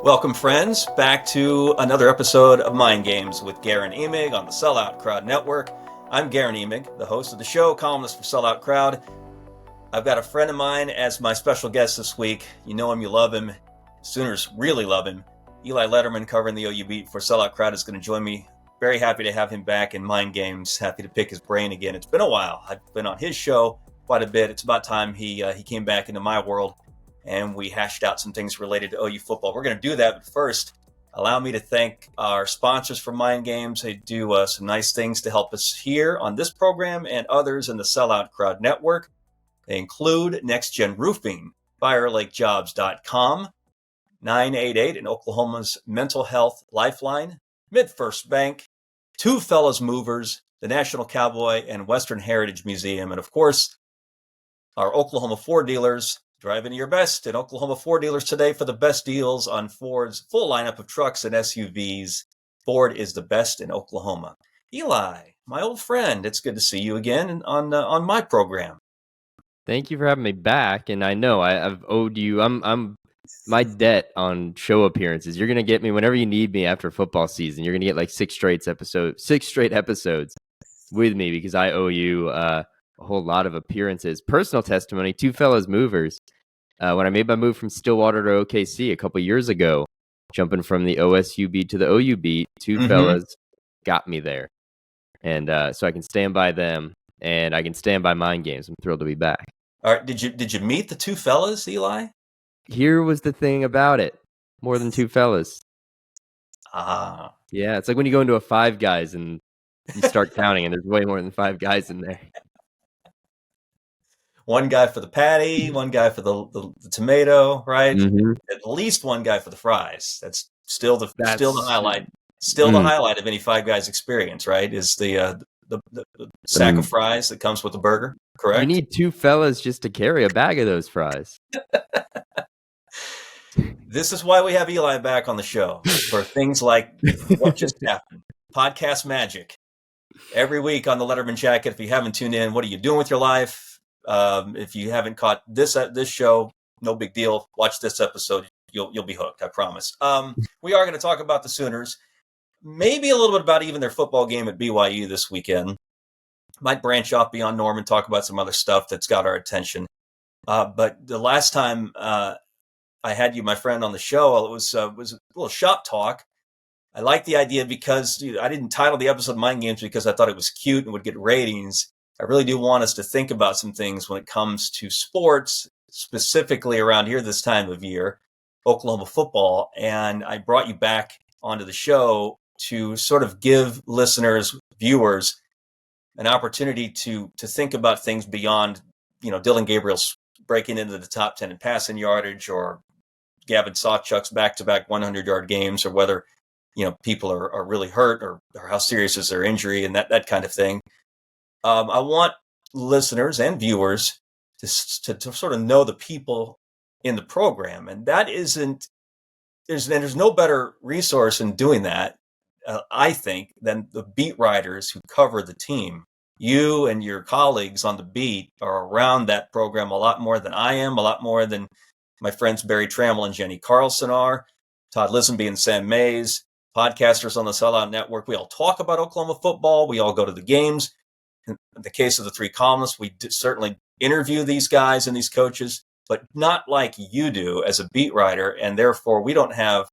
Welcome, friends, back to another episode of Mind Games with Garen Emig on the Sellout Crowd Network. I'm Garen Emig, the host of the show, columnist for Sellout Crowd. I've got a friend of mine as my special guest this week. You know him, you love him. Sooners really love him. Eli Lederman, covering the OU beat for Sellout Crowd, is going to join me. Very happy to have him back in Mind Games. Happy to pick his brain again. It's been a while. I've been on his show quite a bit. It's about time he came back into my world, and we hashed out some things related to OU football. We're going to do that, but first, allow me to thank our sponsors for Mind Games. They do some nice things to help us here on this program and others in the Sellout Crowd Network. They include Next Gen Roofing, FireLakeJobs.com, 988 in Oklahoma's Mental Health Lifeline, MidFirst Bank, Two Fellas Movers, the National Cowboy and Western Heritage Museum, and of course, our Oklahoma Ford dealers. Drive into your best at Oklahoma Ford dealers today for the best deals on Ford's full lineup of trucks and SUVs. Ford is the best in Oklahoma. Eli, my old friend, it's good to see you again on my program. Thank you for having me back. And I know I've owed you. I'm my debt on show appearances. You're gonna get me whenever you need me after football season. You're gonna get like six straight episodes with me because I owe you a whole lot of appearances. Personal testimony, Two Fellas Movers. When I made my move from Stillwater to OKC a couple years ago, jumping from the OSU beat to the OU beat, Two Fellas got me there. And so I can stand by them, and I can stand by Mind Games. I'm thrilled to be back. All right, did you meet the Two Fellas, Eli? Here was the thing about it. More than two fellas. Ah. Yeah, it's like when you go into a Five Guys and you start counting, and there's way more than five guys in there. One guy for the patty, one guy for the tomato, right? Mm-hmm. At least one guy for the fries. That's still the highlight. Still the highlight of any Five Guys experience, right? Is the sack of fries that comes with the burger. Correct. You need two fellas just to carry a bag of those fries. This is why we have Eli back on the show for things like what just happened. Podcast magic. Every week on the Letterman Jacket. If you haven't tuned in, what are you doing with your life? If you haven't caught this show, no big deal. Watch this episode. You'll be hooked. I promise. We are going to talk about the Sooners. Maybe a little bit about even their football game at BYU this weekend. Might branch off beyond norm and talk about some other stuff that's got our attention. But the last time I had you, my friend, on the show, it was a little shop talk. I like the idea because I didn't title the episode Mind Games because I thought it was cute and would get ratings. I really do want us to think about some things when it comes to sports, specifically around here this time of year, Oklahoma football. And I brought you back onto the show to sort of give listeners, viewers, an opportunity to think about things beyond, Dylan Gabriel's breaking into the top 10 in passing yardage, or Gavin Sawchuk's back-to-back 100-yard games, or whether, people are really hurt, or how serious is their injury, and that kind of thing. I want listeners and viewers to sort of know the people in the program, and that there's no better resource in doing that, I think, than the beat writers who cover the team. You and your colleagues on the beat are around that program a lot more than I am, a lot more than my friends Barry Trammell and Jenny Carlson are, Todd Lisenby and Sam Mays, podcasters on the Sellout Network. We all talk about Oklahoma football. We all go to the games. In the case of the three columnists, we certainly interview these guys and these coaches, but not like you do as a beat writer, and therefore we don't have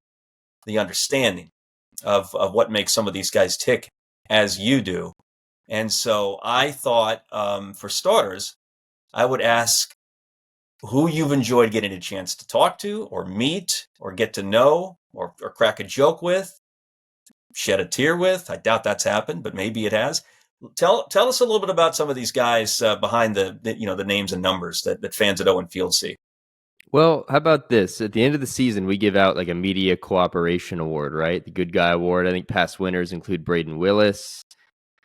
the understanding of what makes some of these guys tick as you do. And so I thought, for starters, I would ask who you've enjoyed getting a chance to talk to or meet or get to know or crack a joke with, shed a tear with. I doubt that's happened, but maybe it has. Tell us a little bit about some of these guys behind the names and numbers that fans at Owen Field see. Well, how about this? At the end of the season, we give out like a media cooperation award, right? The Good Guy Award. I think past winners include Braden Willis.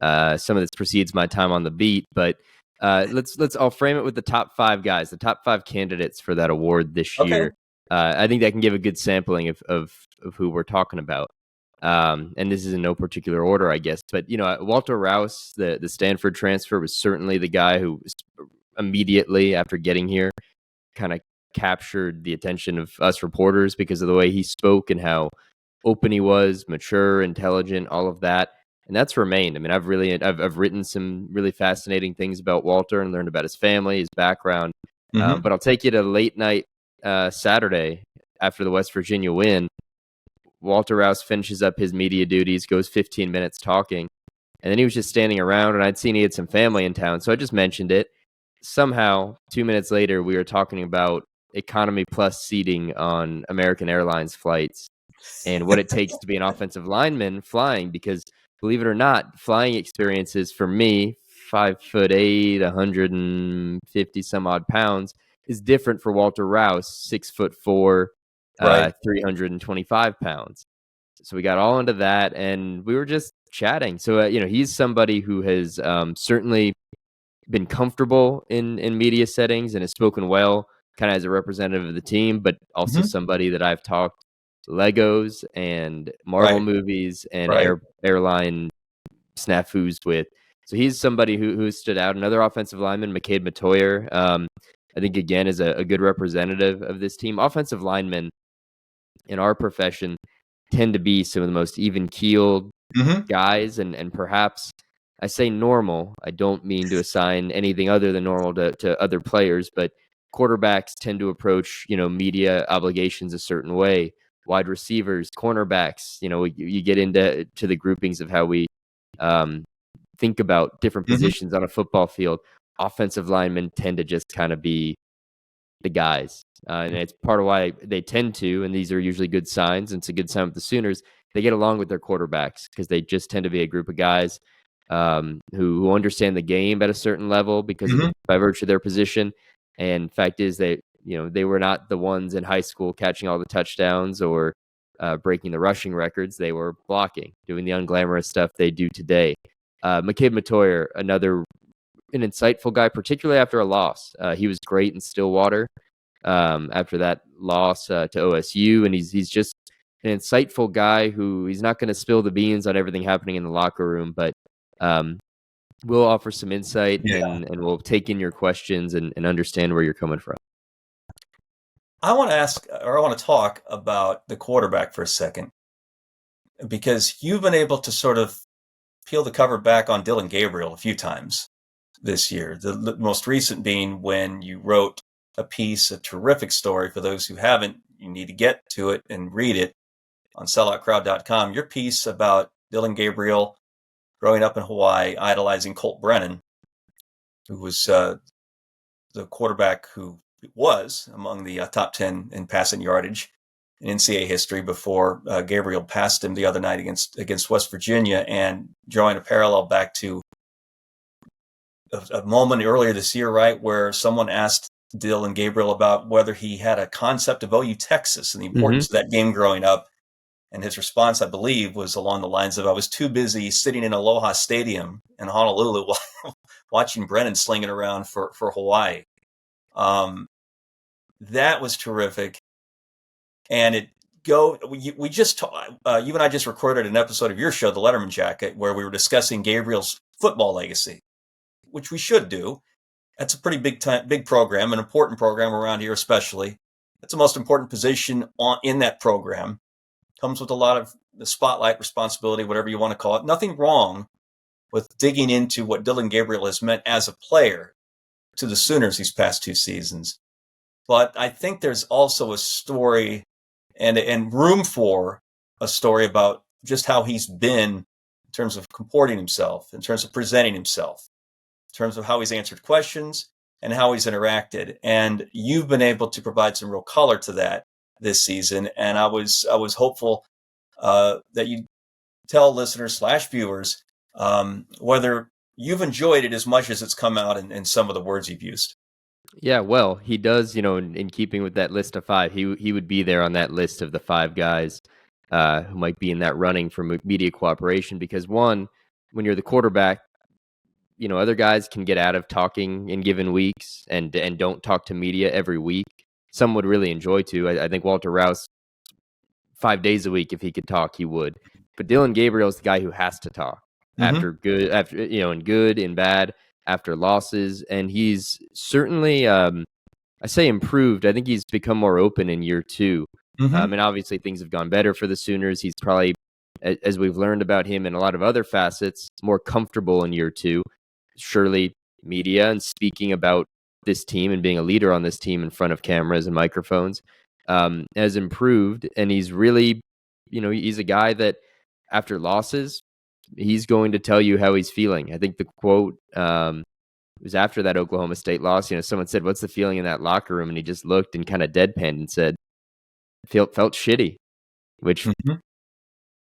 Some of this precedes my time on the beat, but I'll frame it with the top five guys, the top five candidates for that award this year. I think that can give a good sampling of who we're talking about. And this is in no particular order, I guess. But, Walter Rouse, the Stanford transfer, was certainly the guy who was immediately after getting here kind of captured the attention of us reporters because of the way he spoke and how open he was, mature, intelligent, all of that. And that's remained. I mean, I've written some really fascinating things about Walter and learned about his family, his background. But I'll take you to late night Saturday after the West Virginia win. Walter Rouse finishes up his media duties, goes 15 minutes talking, and then he was just standing around, and I'd seen he had some family in town, so I just mentioned it. Somehow, 2 minutes later, we were talking about economy plus seating on American Airlines flights and what it takes to be an offensive lineman flying, because believe it or not, flying experiences for me, 5'8", 150 some odd pounds, is different for Walter Rouse, 6'4", Right. 325 pounds. So we got all into that, and we were just chatting. So he's somebody who has certainly been comfortable in media settings and has spoken well, kind of as a representative of the team, but also somebody that I've talked Legos and Marvel movies and airline snafus with. So he's somebody who stood out. Another offensive lineman, McCade Matoyer, I think, again, is a good representative of this team. Offensive linemen in our profession tend to be some of the most even-keeled guys, and perhaps I say normal. I don't mean to assign anything other than normal to other players, but quarterbacks tend to approach, media obligations a certain way. Wide receivers, cornerbacks, you get into the groupings of how we think about different positions on a football field. Offensive linemen tend to just kind of be the guys. And it's part of why they tend to, and these are usually good signs, and it's a good sign with the Sooners, they get along with their quarterbacks because they just tend to be a group of guys who understand the game at a certain level because by virtue of their position. And fact is they were not the ones in high school catching all the touchdowns or breaking the rushing records. They were blocking, doing the unglamorous stuff they do today. McCade Matoyer, an insightful guy, particularly after a loss. He was great in Stillwater after that loss to OSU, and he's just an insightful guy who he's not going to spill the beans on everything happening in the locker room, but we'll offer some insight and we'll take in your questions and understand where you're coming from. I want to talk about the quarterback for a second, because you've been able to sort of peel the cover back on Dillon Gabriel a few times this year. The most recent being when you wrote a terrific story. For those who haven't, you need to get to it and read it on selloutcrowd.com. Your piece about Dillon Gabriel growing up in Hawaii, idolizing Colt Brennan, who was the quarterback who was among the top 10 in passing yardage in NCAA history before Gabriel passed him the other night against West Virginia, and drawing a parallel back to a moment earlier this year, right, where someone asked Dillon Gabriel about whether he had a concept of OU Texas and the importance of that game growing up. And his response, I believe, was along the lines of, I was too busy sitting in Aloha Stadium in Honolulu watching Brennan slinging around for Hawaii. That was terrific. And we just, you and I just recorded an episode of your show, The Lederman Jacket, where we were discussing Gabriel's football legacy, which we should do. That's a pretty big program, an important program around here especially. It's the most important position in that program. Comes with a lot of the spotlight, responsibility, whatever you want to call it. Nothing wrong with digging into what Dillon Gabriel has meant as a player to the Sooners these past two seasons. But I think there's also a story and room for a story about just how he's been in terms of comporting himself, in terms of presenting himself, in terms of how he's answered questions and how he's interacted. And you've been able to provide some real color to that this season. And I was hopeful that you tell listeners / viewers whether you've enjoyed it as much as it's come out in some of the words you've used. Yeah, well, he does, in keeping with that list of 5, he would be there on that list of the 5 guys who might be in that running for media cooperation, because one, when you're the quarterback, other guys can get out of talking in given weeks and don't talk to media every week. Some would really enjoy to. I think Walter Rouse, 5 days a week, if he could talk, he would. But Dillon Gabriel is the guy who has to talk after in good, in bad, after losses, and he's certainly I say improved. I think he's become more open in year 2. Mm-hmm. And obviously things have gone better for the Sooners. He's probably, as we've learned about him in a lot of other facets, more comfortable in year 2. Surely media and speaking about this team and being a leader on this team in front of cameras and microphones has improved. And he's really, he's a guy that after losses, he's going to tell you how he's feeling. I think the quote it was after that Oklahoma State loss. Someone said, "What's the feeling in that locker room?" And he just looked and kind of deadpanned and said, felt shitty," which Mm-hmm.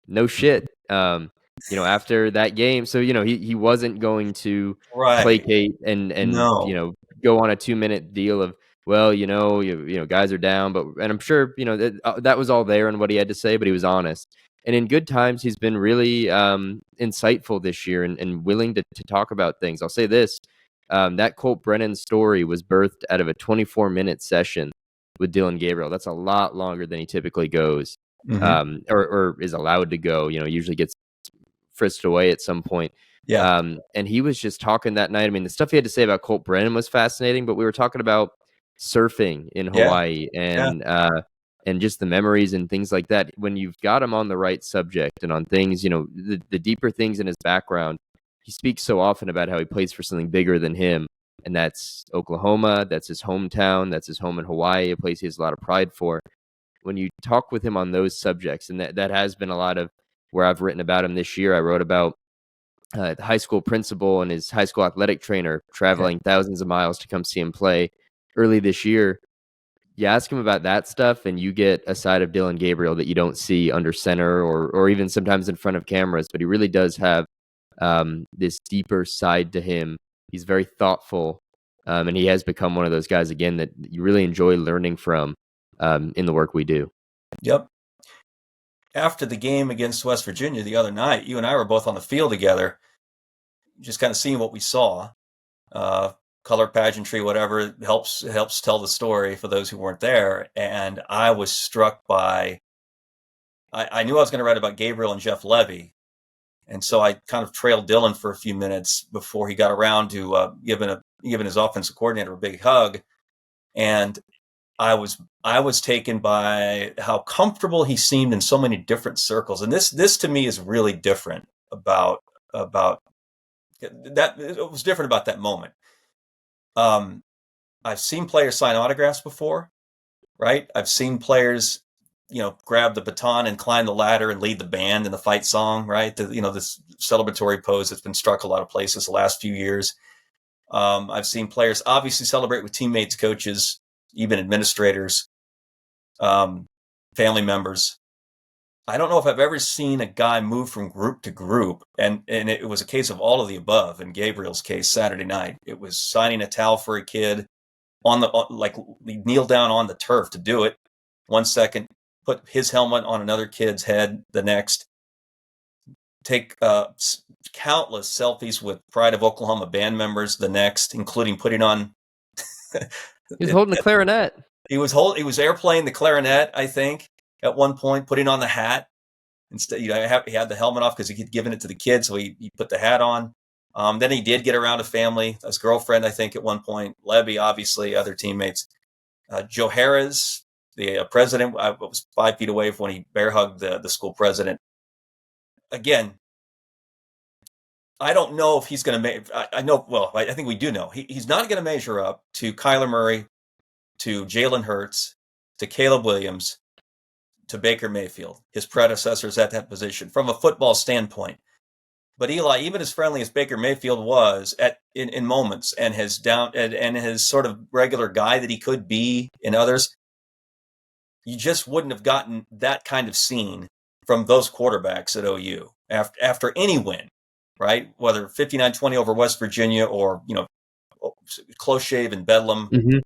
no shit. After that game, so he wasn't going to Right. placate and No. go on a 2-minute deal of, well, guys are down, and I'm sure that was all there in what he had to say, but he was honest. And in good times, he's been really insightful this year and willing to talk about things. I'll say this. That Colt Brennan story was birthed out of a 24-minute session with Dillon Gabriel. That's a lot longer than he typically goes, Mm-hmm. or is allowed to go. Usually gets frisked away at some point. Yeah. And he was just talking that night. I mean, the stuff he had to say about Colt Brennan was fascinating, but we were talking about surfing in Yeah. Hawaii Yeah. and just the memories and things like that. When you've got him on the right subject and on things, the deeper things in his background, he speaks so often about how he plays for something bigger than him. And that's Oklahoma. That's his hometown. That's his home in Hawaii, a place he has a lot of pride for. When you talk with him on those subjects, and that has been a lot of where I've written about him this year. I wrote about the high school principal and his high school athletic trainer traveling thousands of miles to come see him play early this year. You ask him about that stuff, and you get a side of Dillon Gabriel that you don't see under center or even sometimes in front of cameras. But he really does have this deeper side to him. He's very thoughtful, and he has become one of those guys, again, that you really enjoy learning from in the work we do. Yep. After the game against West Virginia the other night, you and I were both on the field together, just kind of seeing what we saw. Color pageantry, whatever, helps tell the story for those who weren't there. And I was struck by, I knew I was going to write about Gabriel and Jeff Levy. And so I kind of trailed Dillon for a few minutes before he got around to giving his offensive coordinator a big hug. And I was taken by how comfortable he seemed in so many different circles. And this to me is really different about that. It was different about that moment. I've seen players sign autographs before, right? I've seen players, grab the baton and climb the ladder and lead the band in the fight song, right? This celebratory pose that's been struck a lot of places the last few years. I've seen players obviously celebrate with teammates, coaches, even administrators, family members. I don't know if I've ever seen a guy move from group to group, and it was a case of all of the above. In Gabriel's case, Saturday night, it was signing a towel for a kid kneel down on the turf to do it. 1 second, put his helmet on another kid's head. The next, take countless selfies with Pride of Oklahoma band members. The next, including putting on. He was holding the clarinet. He was airplaying the clarinet, I think, at one point, putting on the hat. Instead, he had the helmet off because he had given it to the kid, so he put the hat on. Then he did get around a family, his girlfriend, I think, at one point. Levy, obviously, other teammates. Joe Harris, the president, I was 5 feet away when he bear hugged the school president. Again, I don't know if he's going to make. I know. Well, I think we do know he's not going to measure up to Kyler Murray, to Jalen Hurts, to Caleb Williams, to Baker Mayfield, his predecessors at that position from a football standpoint. But Eli, even as friendly as Baker Mayfield was in moments, and his sort of regular guy that he could be in others, you just wouldn't have gotten that kind of scene from those quarterbacks at OU after any win, right? Whether 59-20 over West Virginia or close shave in Bedlam, you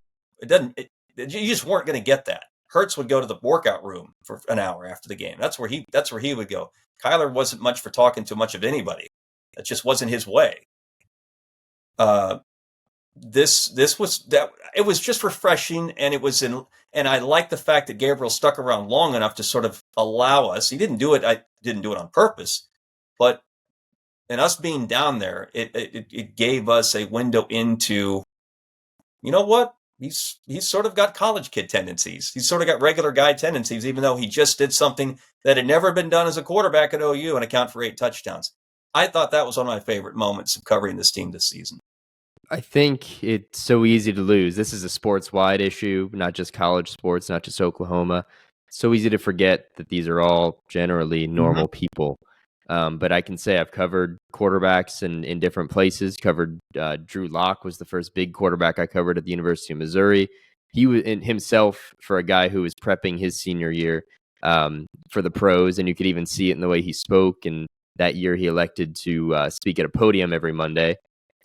just weren't going to get that. Hurts would go to the workout room for an hour after the game. That's where he would go. Kyler wasn't much for talking to much of anybody. That just wasn't his way. This was that. It was just refreshing, and and I like the fact that Gabriel stuck around long enough to sort of allow us. He didn't do it. I didn't do it on purpose, but in us being down there, it gave us a window into, you know what? he's sort of got college kid tendencies. He's sort of got regular guy tendencies, even though he just did something that had never been done as a quarterback at OU and account for 8 touchdowns. I thought that was one of my favorite moments of covering this team this season. I think it's so easy to lose. This is a sports-wide issue, not just college sports, not just Oklahoma. It's so easy to forget that these are all generally normal people. But I can say I've covered quarterbacks in different places. Covered Drew Lock was the first big quarterback I covered at the University of Missouri. He was in himself for a guy who was prepping his senior year for the pros, and you could even see it in the way he spoke. And that year he elected to speak at a podium every Monday,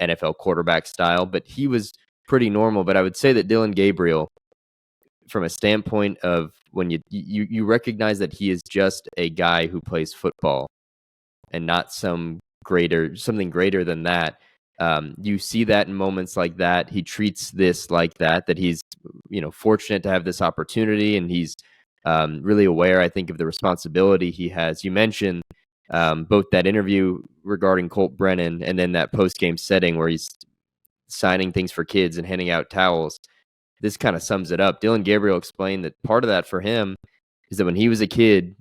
NFL quarterback style, but he was pretty normal. But I would say that Dylan Gabriel, from a standpoint of when you recognize that he is just a guy who plays football and not something greater than that. You see that in moments like that. He treats this like that he's, fortunate to have this opportunity, and he's really aware, I think, of the responsibility he has. You mentioned both that interview regarding Colt Brennan and then that post-game setting where he's signing things for kids and handing out towels. This kind of sums it up. Dylan Gabriel explained that part of that for him is that when he was a kid,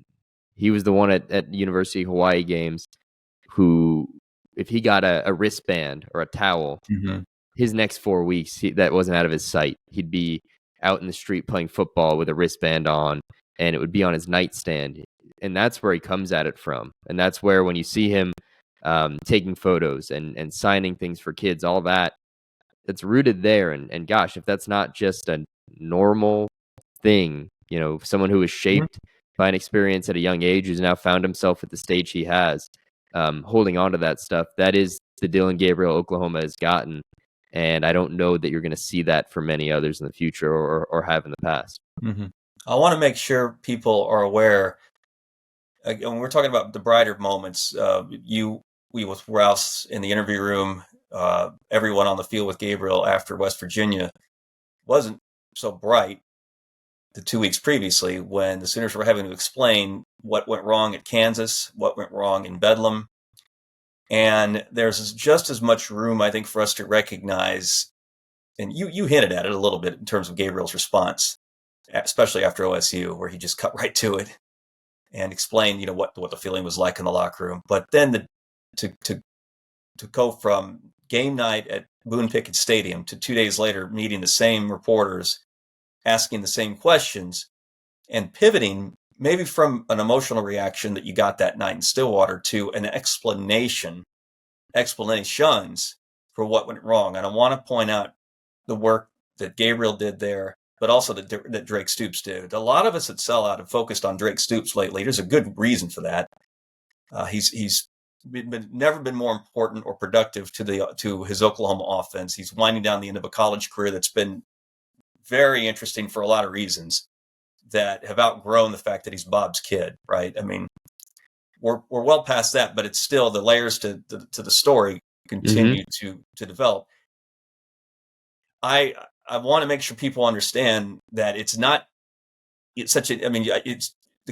he was the one at University of Hawaii games who, if he got a wristband or a towel, his next 4 weeks, that wasn't out of his sight. He'd be out in the street playing football with a wristband on, and it would be on his nightstand. And that's where he comes at it from. And that's where, when you see him taking photos and signing things for kids, all that, that's rooted there. And gosh, if that's not just a normal thing, someone who was shaped by an experience at a young age, who's now found himself at the stage he has, holding on to that stuff, that is the Dylan Gabriel Oklahoma has gotten. And I don't know that you're going to see that for many others in the future or have in the past. I want to make sure people are aware, when we're talking about the brighter moments, we with Rouse in the interview room, everyone on the field with Gabriel after West Virginia wasn't so bright the 2 weeks previously when the Sooners were having to explain what went wrong at Kansas, what went wrong in Bedlam. And there's just as much room, I think, for us to recognize, and you hinted at it a little bit in terms of Gabriel's response, especially after OSU, where he just cut right to it and explained, what the feeling was like in the locker room. But then to go from game night at Boone Pickett Stadium to 2 days later meeting the same reporters, asking the same questions, and pivoting maybe from an emotional reaction that you got that night in Stillwater to an explanations for what went wrong. And I want to point out the work that Gabriel did there, but also that Drake Stoops did. A lot of us at Sellout have focused on Drake Stoops lately. There's a good reason for that. He's never been more important or productive to his Oklahoma offense. He's winding down the end of a college career that's been very interesting for a lot of reasons that have outgrown the fact that he's Bob's kid, right? I mean, we're well past that, but it's still the layers to the story continue to develop. I want to make sure people understand that it's the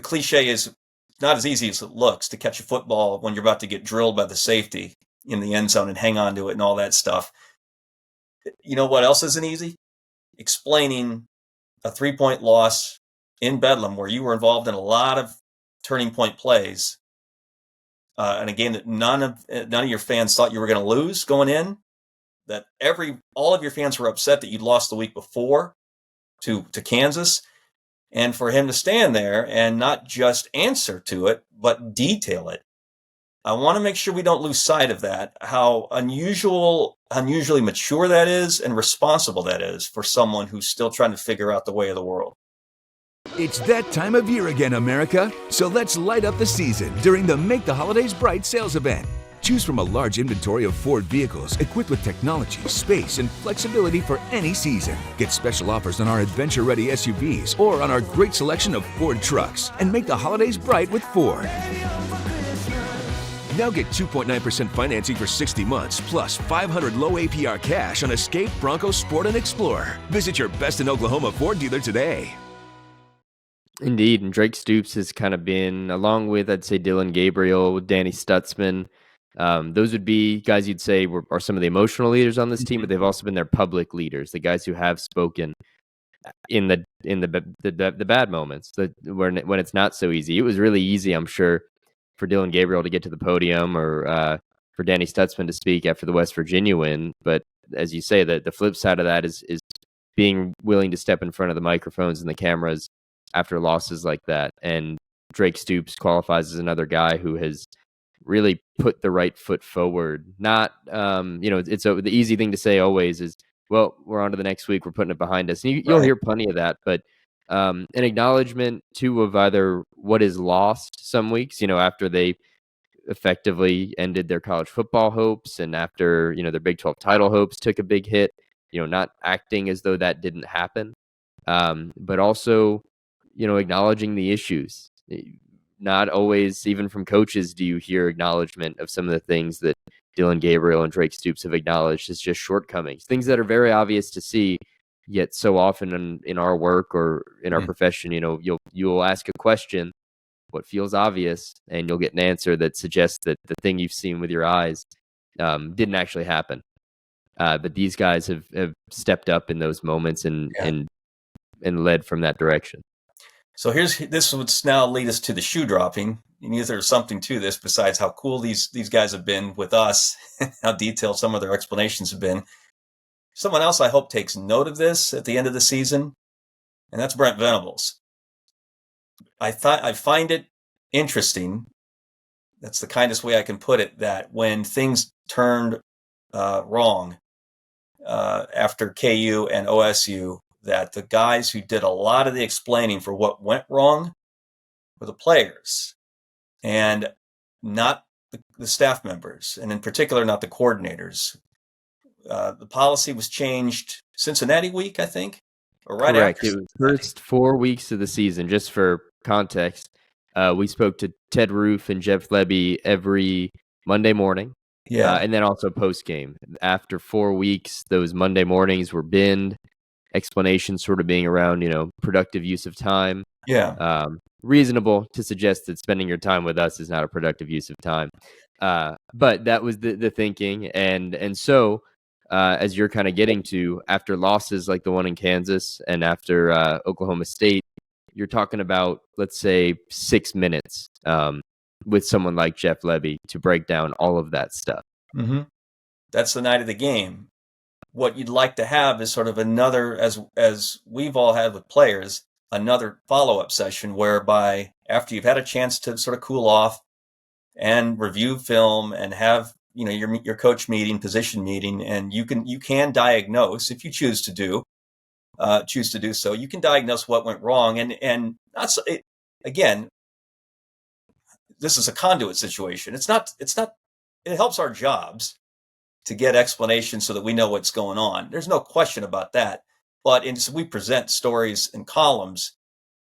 cliche is not as easy as it looks to catch a football when you're about to get drilled by the safety in the end zone and hang on to it and all that stuff. You know what else isn't easy? Explaining a 3-point loss in Bedlam where you were involved in a lot of turning point plays in a game that none of your fans thought you were going to lose going in, that all of your fans were upset that you'd lost the week before to Kansas, and for him to stand there and not just answer to it, but detail it. I want to make sure we don't lose sight of that, how unusually mature that is and responsible that is for someone who's still trying to figure out the way of the world. It's that time of year again, America. So let's light up the season during the Make the Holidays Bright sales event. Choose from a large inventory of Ford vehicles equipped with technology, space, and flexibility for any season. Get special offers on our adventure-ready SUVs or on our great selection of Ford trucks. And make the holidays bright with Ford. Now get 2.9% financing for 60 months, plus $500 low APR cash on Escape, Bronco, Sport, and Explorer. Visit your best in Oklahoma Ford dealer today. Indeed, and Drake Stoops has kind of been, along with, I'd say, Dylan Gabriel, Danny Stutzman, Those would be guys you'd say are some of the emotional leaders on this team, but they've also been their public leaders, the guys who have spoken in the bad moments, when it's not so easy. It was really easy, I'm sure, for Dylan Gabriel to get to the podium, or for Danny Stutzman to speak after the West Virginia win. But as you say, the flip side of that is being willing to step in front of the microphones and the cameras after losses like that. And Drake Stoops qualifies as another guy who has really put the right foot forward. Not, it's the easy thing to say always is, well, we're on to the next week, we're putting it behind us. And you'll hear plenty of that, but an acknowledgement too of either what is lost some weeks, after they effectively ended their college football hopes, and after, their Big 12 title hopes took a big hit, not acting as though that didn't happen. But also, acknowledging the issues. Not always, even from coaches, do you hear acknowledgement of some of the things that Dylan Gabriel and Drake Stoops have acknowledged as just shortcomings, things that are very obvious to see, yet so often in our work or in our profession, you'll ask a question, what feels obvious, and you'll get an answer that suggests that the thing you've seen with your eyes didn't actually happen. But these guys have stepped up in those moments and led from that direction. So this would now lead us to the shoe dropping. There's something to this besides how cool these guys have been with us, how detailed some of their explanations have been. Someone else I hope takes note of this at the end of the season, and that's Brent Venables. I find it interesting. That's the kindest way I can put it, that when things turned wrong after KU and OSU, that the guys who did a lot of the explaining for what went wrong were the players and not the staff members, and in particular, not the coordinators. The policy was changed Cincinnati week, I think, or right Correct. after. It was first 4 weeks of the season. Just for context, we spoke to Ted Roof and Jeff Lebby every Monday morning. Yeah. And then also post game. After 4 weeks, those Monday mornings were binned. Explanations sort of being around, productive use of time. Yeah. Reasonable to suggest that spending your time with us is not a productive use of time. But that was the thinking. And so, as you're kind of getting to, after losses like the one in Kansas and after Oklahoma State, you're talking about, let's say, 6 minutes with someone like Jeff Lebby to break down all of that stuff. Mm-hmm. That's the night of the game. What you'd like to have is sort of another, as we've all had with players, another follow-up session whereby after you've had a chance to sort of cool off and review film and have your coach meeting, position meeting, and you can diagnose, if you choose to do so, you can diagnose what went wrong, and that's it. Again, this is a conduit situation. It's not. It helps our jobs to get explanations so that we know what's going on. There's no question about that. But as we present stories and columns,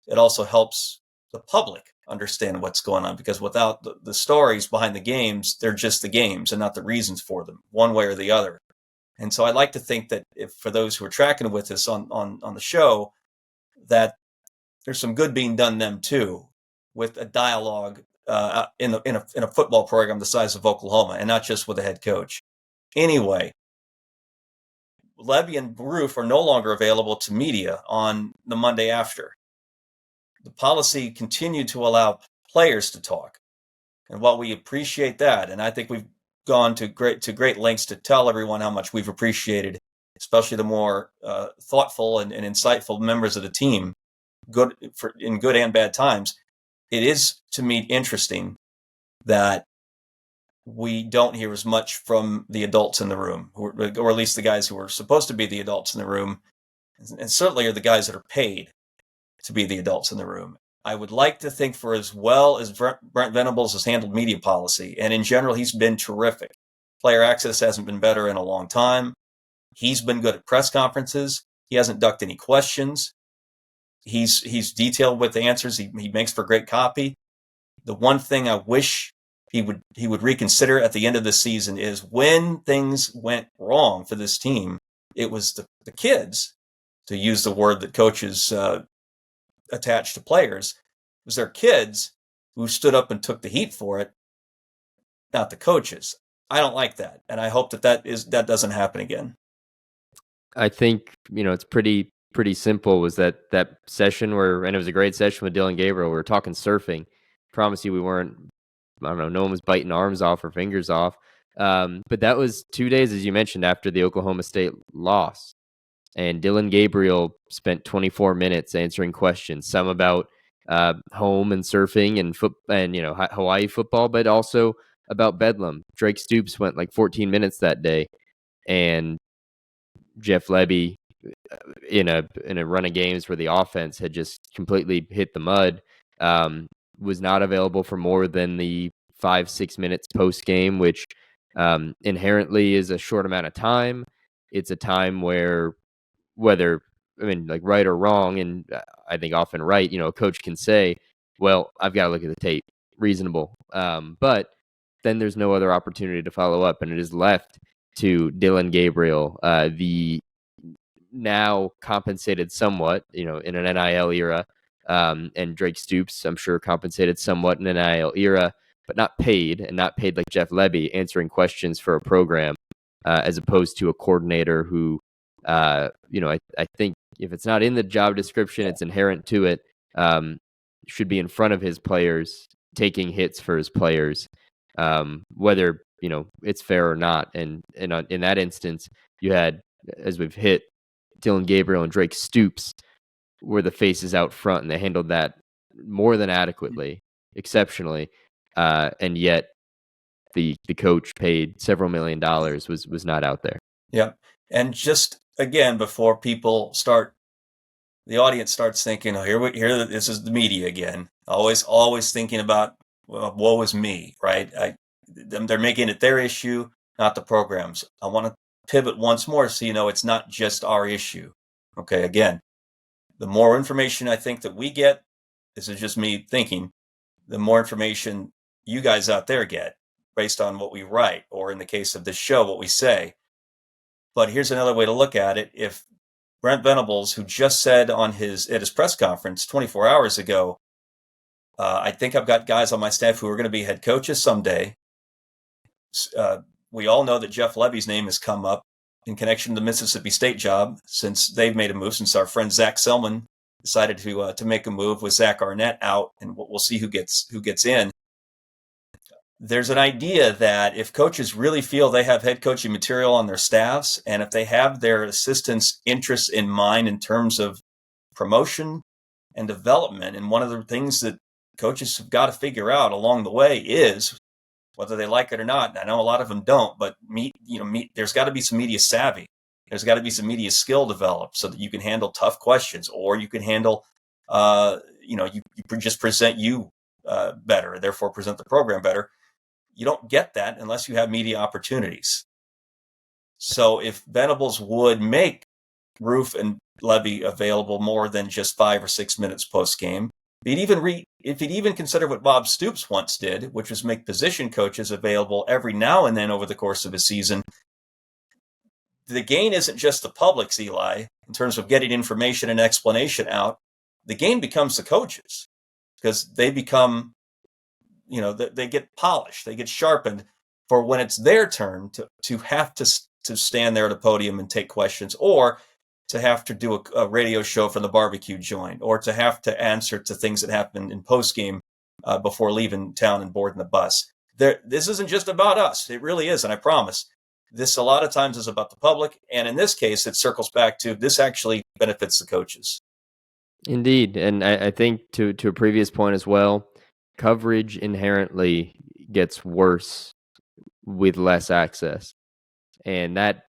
it also helps the public understand what's going on, because without the stories behind the games, they're just the games and not the reasons for them, one way or the other. And so I'd like to think that if, for those who are tracking with us on the show, that there's some good being done them too, with a dialogue in a football program the size of Oklahoma, and not just with the head coach. Anyway, Lebby and Roof are no longer available to media on the Monday after. The policy continued to allow players to talk. And while we appreciate that, and I think we've gone to great lengths to tell everyone how much we've appreciated, especially the more thoughtful and insightful members of the team, in good and bad times, it is, to me, interesting that we don't hear as much from the adults in the room, or at least the guys who are supposed to be the adults in the room, and certainly are the guys that are paid to be the adults in the room. I would like to think, for as well as Brent Venables has handled media policy, and in general, he's been terrific. Player access hasn't been better in a long time. He's been good at press conferences. He hasn't ducked any questions. He's detailed with the answers. He makes for great copy. The one thing I wish he would reconsider at the end of the season is, when things went wrong for this team, it was the kids, to use the word that coaches attach to players. It was their kids who stood up and took the heat for it. not the coaches. I don't like that, and I hope that doesn't happen again. I think it's pretty simple. Was that session and it was a great session with Dylan Gabriel. We were talking surfing. Promise you, we weren't. I don't know. No one was biting arms off or fingers off. But that was 2 days, as you mentioned, after the Oklahoma State loss. And Dylan Gabriel spent 24 minutes answering questions, some about home and surfing and Hawaii football, but also about Bedlam. Drake Stoops went like 14 minutes that day, and Jeff Lebby, in a run of games where the offense had just completely hit the mud, was not available for more than the 5-6 minutes post game, which inherently is a short amount of time. It's a time where, whether right or wrong, and I think often right, a coach can say, well, I've got to look at the tape, reasonable, but then there's no other opportunity to follow up, and it is left to Dylan Gabriel, the now compensated somewhat, in an NIL era, and Drake Stoops, I'm sure, compensated somewhat in an NIL era, but not paid like Jeff Lebby, answering questions for a program, as opposed to a coordinator who, I think if it's not in the job description, it's inherent to it, should be in front of his players, taking hits for his players, whether it's fair or not. And in that instance, you had, as we've hit, Dylan Gabriel and Drake Stoops were the faces out front, and they handled that more than adequately, exceptionally, and yet the coach paid several $1 million was not out there. Yeah, and just again, before the audience starts thinking, oh, here, this is the media again. Always thinking about, well, woe is me, right? They're making it their issue, not the programs. I want to pivot once more so it's not just our issue. Okay, again, the more information I think that we get, this is just me thinking, the more information you guys out there get based on what we write, or in the case of this show, what we say. But here's another way to look at it. If Brent Venables, who just said at his press conference 24 hours ago, I think I've got guys on my staff who are going to be head coaches someday. We all know that Jeff Lebby's name has come up in connection to the Mississippi State job, since they've made a move, since our friend Zach Selman decided to make a move with Zach Arnett out, and we'll see who gets in. There's an idea that if coaches really feel they have head coaching material on their staffs, and if they have their assistants' interests in mind in terms of promotion and development, and one of the things that coaches have got to figure out along the way is whether they like it or not. And I know a lot of them don't, but there's got to be some media savvy. There's got to be some media skill developed so that you can handle tough questions, or you can handle, you just present better, therefore present the program better. You don't get that unless you have media opportunities. So if Venables would make Roof and Lebby available more than just 5 or 6 minutes post game, if he'd even consider what Bob Stoops once did, which was make position coaches available every now and then over the course of a season, the gain isn't just the public's, Eli, in terms of getting information and explanation out. The gain becomes the coaches, because they become, they get polished, they get sharpened for when it's their turn to have to stand there at a podium and take questions, or to have to do a radio show from the barbecue joint, or to have to answer to things that happen in postgame before leaving town and boarding the bus. This isn't just about us. It really is, and I promise. This a lot of times is about the public, and in this case, it circles back to this actually benefits the coaches. Indeed, and I think to a previous point as well, coverage inherently gets worse with less access, and that,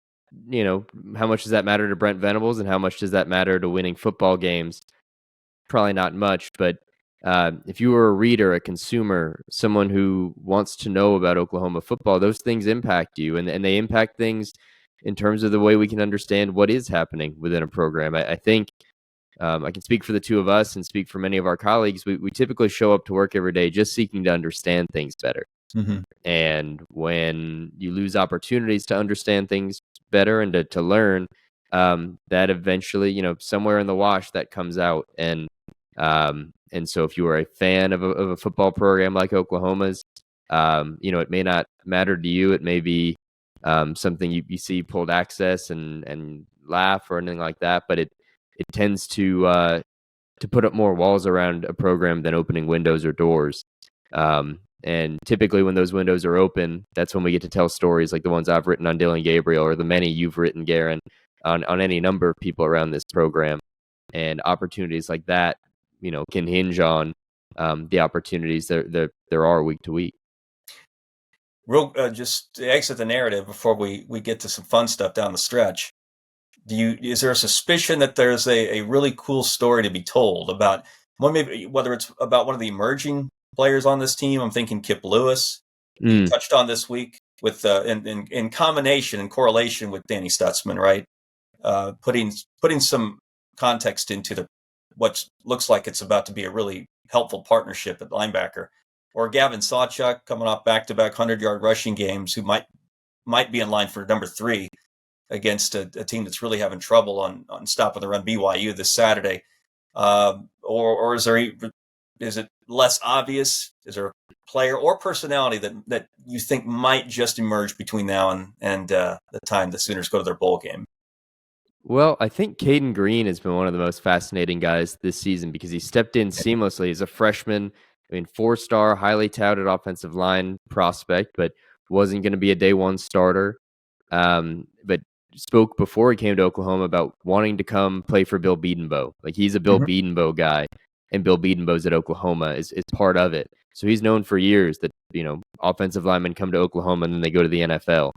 how much does that matter to Brent Venables, and how much does that matter to winning football games? Probably not much, but if you were a reader, a consumer, someone who wants to know about Oklahoma football, those things impact you, and they impact things in terms of the way we can understand what is happening within a program. I think I can speak for the two of us and speak for many of our colleagues. We typically show up to work every day just seeking to understand things better. Mm-hmm. And when you lose opportunities to understand things better and to learn, that eventually, somewhere in the wash that comes out. And so if you are a fan of a football program like Oklahoma's, It may not matter to you. It may be something you see pulled access and laugh or anything like that, but it tends to put up more walls around a program than opening windows or doors. And typically when those windows are open, that's when we get to tell stories like the ones I've written on Dylan Gabriel or the many you've written, Garen, on any number of people around this program. And opportunities like that, can hinge on the opportunities that there are week to week. Real, just to exit the narrative before we get to some fun stuff down the stretch. Is there a suspicion that there's a really cool story to be told about whether it's about one of the emerging players on this team? I'm thinking Kip Lewis. You touched on this week with in combination and correlation with Danny Stutzman, right? Putting some context into what looks like it's about to be a really helpful partnership at linebacker, or Gavin Sawchuk coming off back-to-back 100-yard rushing games, who might be in line for number 3 against a team that's really having trouble on stopping the run, BYU, this Saturday. Or is it less obvious? Is there a player or personality that you think might just emerge between now and the time the Sooners go to their bowl game? Well, I think Caden Green has been one of the most fascinating guys this season because he stepped in seamlessly as a freshman. 4-star, highly touted offensive line prospect, but wasn't going to be a day one starter. But spoke before he came to Oklahoma about wanting to come play for Bill Bedenbaugh. Like, he's a Bill Bedenbaugh guy, and Bill Bedenbaugh's at Oklahoma is part of it. So he's known for years that, offensive linemen come to Oklahoma and then they go to the NFL.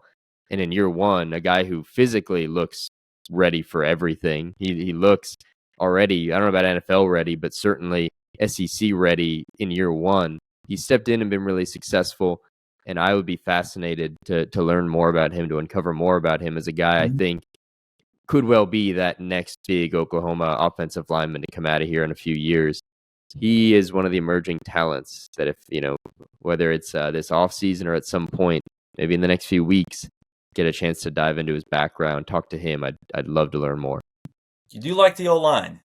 And in year one, a guy who physically looks ready for everything. He looks already, I don't know about NFL ready, but certainly SEC ready in year one. He stepped in and been really successful. And I would be fascinated to learn more about him, to uncover more about him as a guy I think could well be that next big Oklahoma offensive lineman to come out of here in a few years. He is one of the emerging talents that if, whether it's this offseason or at some point, maybe in the next few weeks, get a chance to dive into his background, talk to him. I'd love to learn more. You do like the O-line?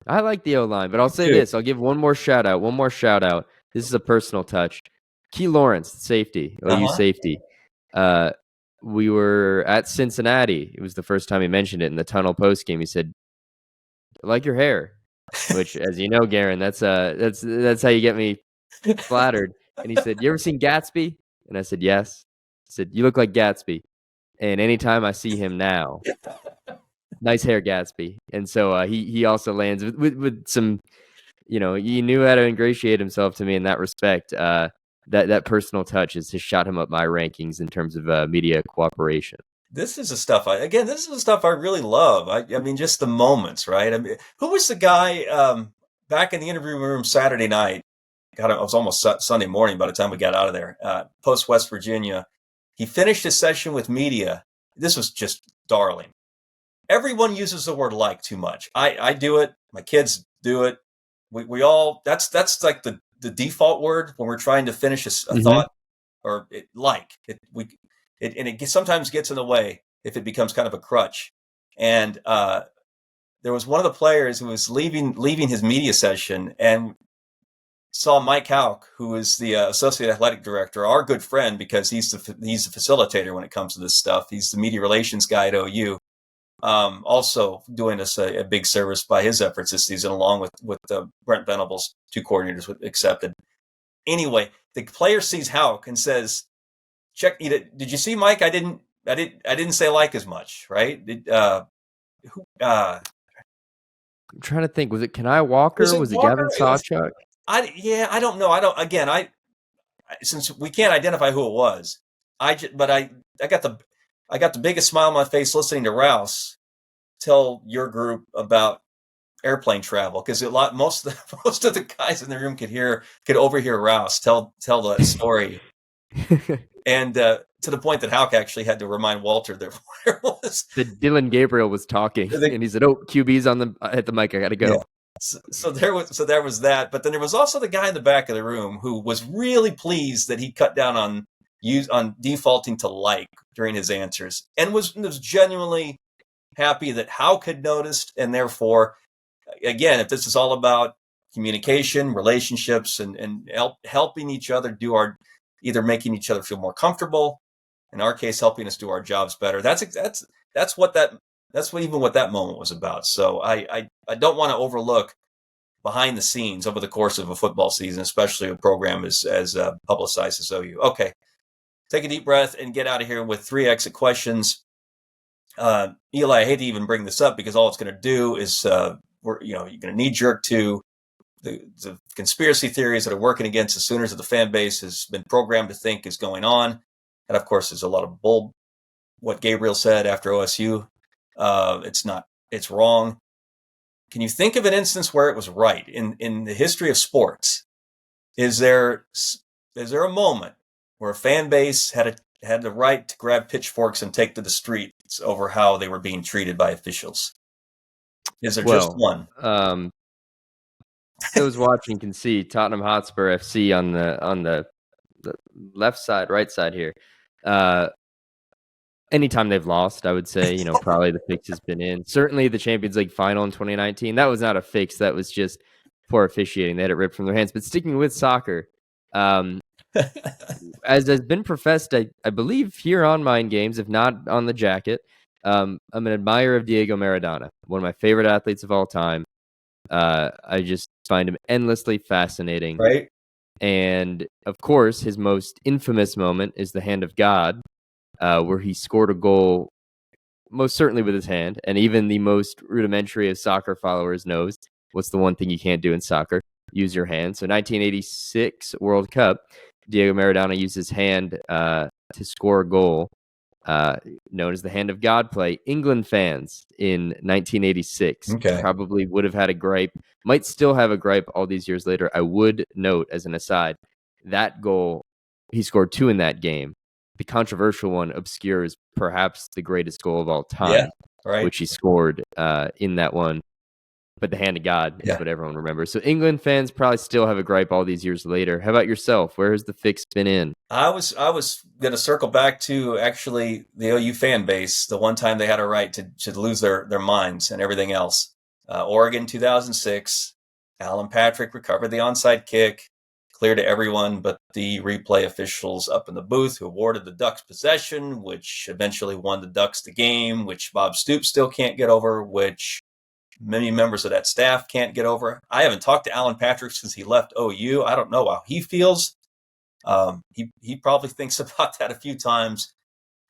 I like the O-line, but I'll say this. I'll give one more shout out. This is a personal touch. Key Lawrence, safety, OU safety. We were at Cincinnati. It was the first time he mentioned it in the tunnel post game. He said, "I like your hair," which, as you know, Garen, that's how you get me flattered. And he said, "You ever seen Gatsby?" And I said, "Yes." He said, "You look like Gatsby." And anytime I see him now, nice hair, Gatsby. And so he also lands with some, he knew how to ingratiate himself to me in that respect. That personal touch has shot him up my rankings in terms of media cooperation. This is the stuff I really love. I mean, just the moments, right? I mean, who was the guy back in the interview room Saturday night? God, it was almost Sunday morning by the time we got out of there. Post West Virginia, he finished his session with media. This was just darling. Everyone uses the word "like" too much. I do it. My kids do it. We all. That's like the default word when we're trying to finish a thought, or it sometimes gets in the way if it becomes kind of a crutch. And there was one of the players who was leaving his media session and saw Mike Houck, who is the associate athletic director, our good friend, because he's the facilitator when it comes to this stuff. He's the media relations guy at OU. Also doing us a big service by his efforts this season, along with Brent Venables, 2 coordinators accepted. Anyway, the player sees Houck and says, "Check. Did you see Mike? I didn't say like as much, right?" I'm trying to think. Was it Kenai Walker? Was it Gavin Sawchuk? I don't know. Since we can't identify who it was, I got the biggest smile on my face listening to Rouse tell your group about airplane travel, because most of the guys in the room could overhear Rouse tell the story, and to the point that Houck actually had to remind Walter that there was that Dylan Gabriel was talking, and he said, "Oh, QB's at the mic. I got to go." Yeah. So there was that, but then there was also the guy in the back of the room who was really pleased that he cut down on defaulting to like during his answers, and was genuinely happy that Houck had noticed, and therefore, again, if this is all about communication, relationships, and helping each other do our either making each other feel more comfortable, in our case, helping us do our jobs better. That's what that moment was about. So I don't want to overlook behind the scenes over the course of a football season, especially a program as publicized as OU. Okay, take a deep breath and get out of here with 3 exit questions. Eli, I hate to even bring this up because all it's going to do is you're going to knee jerk to the conspiracy theories that are working against the Sooners that the fan base has been programmed to think is going on. And of course, there's a lot of bull. What Gabriel said after OSU, it's wrong. Can you think of an instance where it was right in the history of sports? Is there a moment where a fan base had the right to grab pitchforks and take to the streets over how they were being treated by officials? Is there just one? Those watching can see Tottenham Hotspur FC on the left side, right side here. Anytime they've lost, I would say, probably the fix has been in. Certainly the Champions League final in 2019, that was not a fix. That was just poor officiating. They had it ripped from their hands. But sticking with soccer, as has been professed, I believe here on Mind Games, if not on the jacket, I'm an admirer of Diego Maradona, one of my favorite athletes of all time. I just find him endlessly fascinating. Right. And of course, his most infamous moment is the hand of God, where he scored a goal, most certainly with his hand. And even the most rudimentary of soccer followers knows what's the one thing you can't do in soccer: use your hand. So 1986 World Cup, Diego Maradona used his hand to score a goal, known as the hand of God play. England fans in 1986 probably would have had a gripe, might still have a gripe all these years later. I would note, as an aside, that goal, he scored 2 in that game. The controversial one obscures perhaps the greatest goal of all time, which he scored in that one. But the hand of God is what everyone remembers. So England fans probably still have a gripe all these years later. How about yourself? Where has the fix been in? I was going to circle back to actually the OU fan base. The one time they had a right to lose their minds and everything else. Oregon 2006. Alan Patrick recovered the onside kick, clear to everyone but the replay officials up in the booth, who awarded the Ducks possession, which eventually won the Ducks the game, which Bob Stoops still can't get over, which many members of that staff can't get over. I haven't talked to Alan Patrick since he left OU. I don't know how he feels. He probably thinks about that a few times.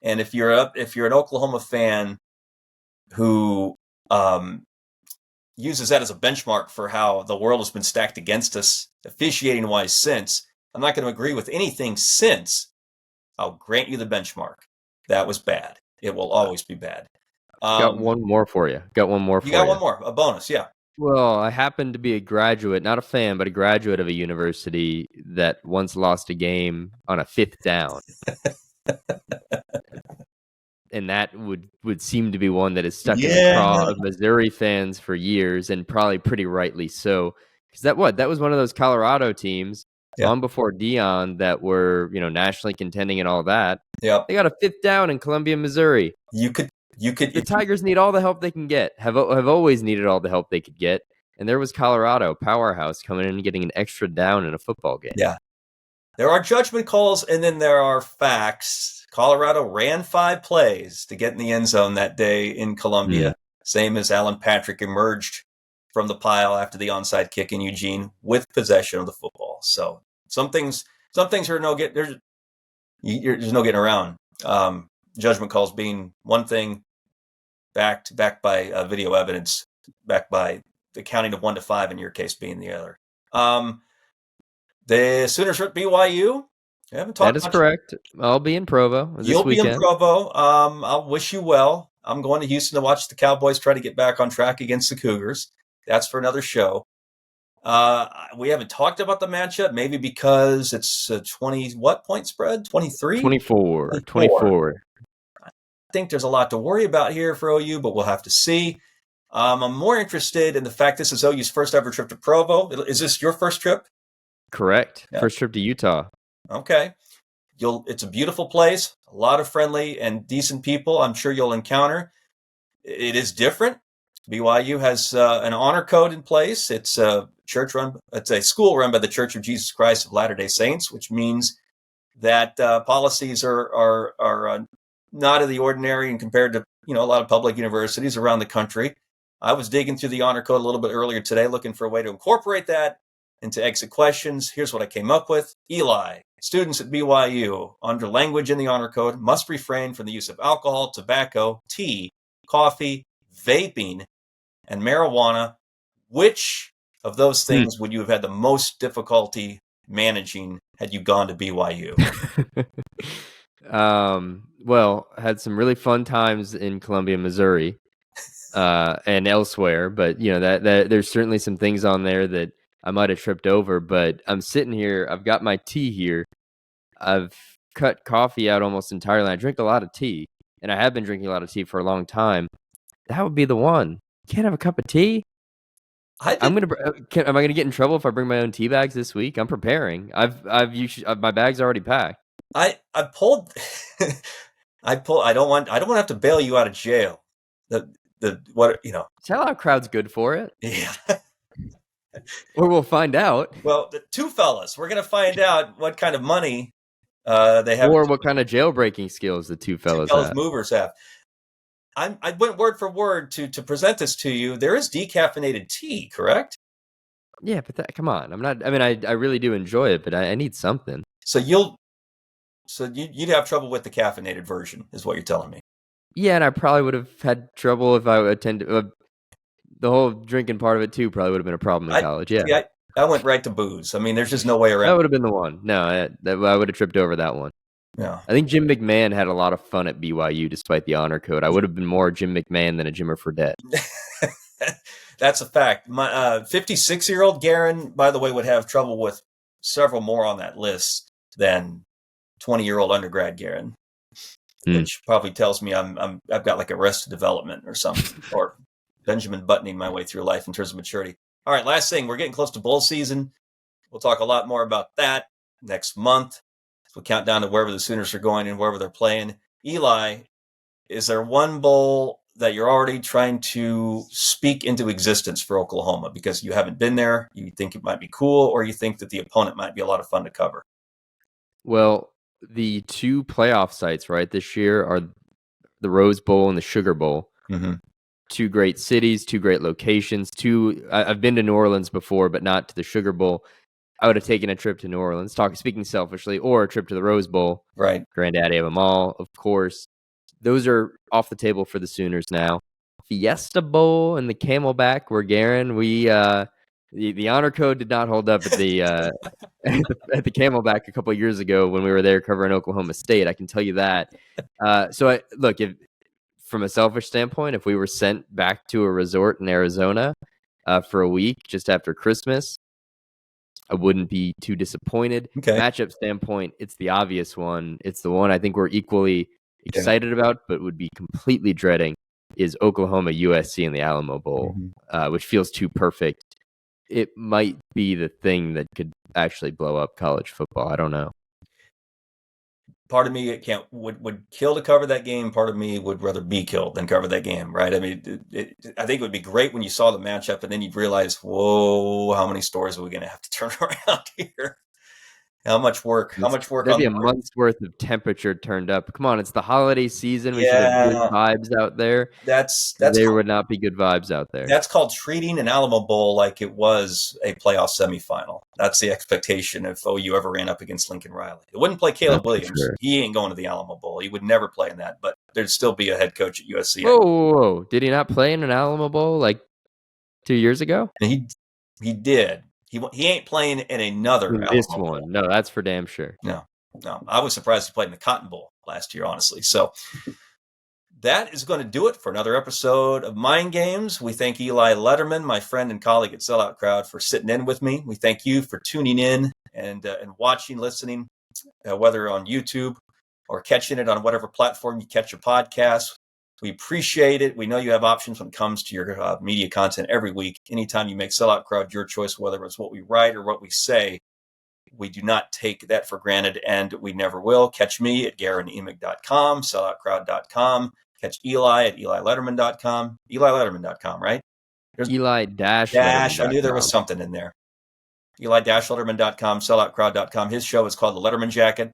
And if you're an Oklahoma fan who uses that as a benchmark for how the world has been stacked against us, officiating wise, since, I'm not going to agree with anything since. I'll grant you the benchmark. That was bad. It will always be bad. Got one more for you. You got one more, a bonus, yeah. Well, I happen to be a graduate, not a fan, but a graduate of a university that once lost a game on a 5th down. And that would seem to be one that is stuck in the craw of Missouri fans for years, and probably pretty rightly so. Because that was one of those Colorado teams long before Dion that were, nationally contending and all that. Yeah. They got a 5th down in Columbia, Missouri. The Tigers need all the help they can get, have always needed all the help they could get. And there was Colorado, powerhouse, coming in and getting an extra down in a football game. Yeah. There are judgment calls, and then there are facts. Colorado ran 5 plays to get in the end zone that day in Columbia, same as Alan Patrick emerged from the pile after the onside kick in Eugene with possession of the football. So some things are there's no getting around. Judgment calls being one thing, backed by video evidence, backed by the counting of 1 to 5 in your case being the other. The Sooners are at BYU. I haven't talked. That is correct. I'll be in Provo this You'll weekend. Be in Provo. I'll wish you well. I'm going to Houston to watch the Cowboys try to get back on track against the Cougars. That's for another show. We haven't talked about the matchup, maybe because it's a 20 point spread? 23? 24. I think there's a lot to worry about here for OU, but we'll have to see. I'm more interested in the fact this is OU's first ever trip to Provo. Is this your first trip? Correct. Yeah. First trip to Utah. Okay. It's a beautiful place, a lot of friendly and decent people I'm sure you'll encounter. It is different. BYU has an honor code in place. It's a school run by the Church of Jesus Christ of Latter-day Saints, which means that policies are not of the ordinary and compared to a lot of public universities around the country. I was digging through the honor code a little bit earlier today, looking for a way to incorporate that into exit questions. Here's what I came up with. Eli, students at BYU, under language in the honor code, must refrain from the use of alcohol, tobacco, tea, coffee, vaping, and marijuana. Which of those things would you have had the most difficulty managing had you gone to BYU? Well, I had some really fun times in Columbia, Missouri, and elsewhere, but that there's certainly some things on there that I might have tripped over. But I'm sitting here, I've got my tea here. I've cut coffee out almost entirely. I drink a lot of tea, and I have been drinking a lot of tea for a long time. That would be the one. Can't have a cup of tea. Am I gonna get in trouble if I bring my own tea bags this week? I'm preparing. My bag's already packed. I pulled. I don't want to have to bail you out of jail. Sellout crowd's good for it. Yeah. Or we'll find out. Well, the two fellas, we're gonna find out what kind of money they have, or what kind of jailbreaking skills the two fellas movers have. I went word for word to present this to you. There is decaffeinated tea, correct? Yeah, but come on. I really do enjoy it, but I need something. So you'd have trouble with the caffeinated version, is what you're telling me. Yeah, and I probably would have had trouble if I attended. The whole drinking part of it too probably would have been a problem in college. Yeah, I went right to booze. I mean, there's just no way around. That would have been the one. No, I would have tripped over that one. Yeah. I think Jim McMahon had a lot of fun at BYU despite the honor code. I would have been more Jim McMahon than a Jimmer Fredette. That's a fact. My 56-year-old Garen, by the way, would have trouble with several more on that list than 20-year-old undergrad Garen, which probably tells me I've got like Arrested Development or something, or Benjamin Buttoning my way through life in terms of maturity. All right, last thing, we're getting close to bowl season. We'll talk a lot more about that next month. We'll count down to wherever the Sooners are going and wherever they're playing. Eli, is there one bowl that you're already trying to speak into existence for Oklahoma because you haven't been there, you think it might be cool, or you think that the opponent might be a lot of fun to cover? Well, the two playoff sites, right, this year are the Rose Bowl and the Sugar Bowl. Mm-hmm. Two great cities, two great locations. I've been to New Orleans before, but not to the Sugar Bowl. I would have taken a trip to New Orleans, speaking selfishly, or a trip to the Rose Bowl. Right. Granddaddy of them all, of course. Those are off the table for the Sooners now. Fiesta Bowl and the Camelback were Garen. The honor code did not hold up at the at the Camelback a couple of years ago when we were there covering Oklahoma State. I can tell you that. If from a selfish standpoint, if we were sent back to a resort in Arizona for a week just after Christmas, I wouldn't be too disappointed. Okay. Matchup standpoint, it's the obvious one. It's the one I think we're equally excited about, but would be completely dreading, is Oklahoma USC in the Alamo Bowl, which feels too perfect. It might be the thing that could actually blow up college football. I don't know. Part of me would kill to cover that game. Part of me would rather be killed than cover that game, right? I mean, I think it would be great when you saw the matchup and then you'd realize, whoa, how many stories are we going to have to turn around here? How much work? That'd be a month's worth of temperature turned up. Come on, it's the holiday season. We should have good vibes out there. There would not be good vibes out there. That's called treating an Alamo Bowl like it was a playoff semifinal. That's the expectation if OU ever ran up against Lincoln Riley. It wouldn't play Caleb Williams. Sure. He ain't going to the Alamo Bowl. He would never play in that, but there'd still be a head coach at USC. Whoa. Did he not play in an Alamo Bowl like 2 years ago? And he did. He ain't playing in another this Alamo one. Bowl. No, that's for damn sure. No. I was surprised he played in the Cotton Bowl last year, honestly. So that is going to do it for another episode of Mind Games. We thank Eli Lederman, my friend and colleague at Sellout Crowd, for sitting in with me. We thank you for tuning in and watching, listening, whether on YouTube or catching it on whatever platform you catch your podcast. We appreciate it. We know you have options when it comes to your media content every week. Anytime you make Sellout Crowd your choice, whether it's what we write or what we say, we do not take that for granted, and we never will. Catch me at GarenEmic.com, selloutcrowd.com. Catch Eli at EliLederman.com. EliLederman.com, right? There's Eli-Lederman.com. I knew there was something in there. Eli-Lederman.com, selloutcrowd.com. His show is called The Letterman Jacket.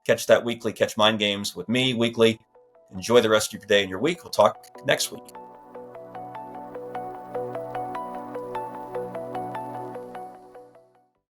Catch that weekly. Catch Mind Games with me weekly. Enjoy the rest of your day and your week. We'll talk next week.